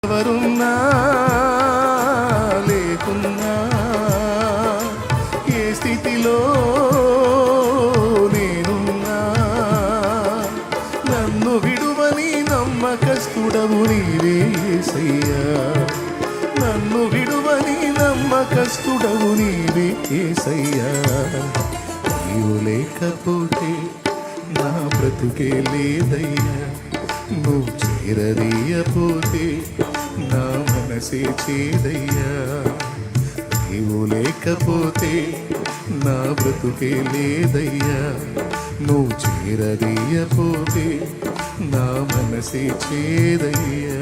ఎవరున్నా లేకున్నా ఏ స్థితిలో నేనున్నా నన్ను విడువని నమ్మకస్తుడవు నీవే యేసయ్యా. నన్ను విడువని నమ్మకస్తుడవు నీవే యేసయ్యా. నీవు లేకపోతే నా బ్రతుకే లేదయ్యా. నువ్వు చేరదీయపోతే నా మనసే చేదయ్యా. నీవు లేకపోతే నా బ్రతుకే లేదయ్యా. నువ్వు చేరదీయపోతే నా మనసే చేదయ్యా.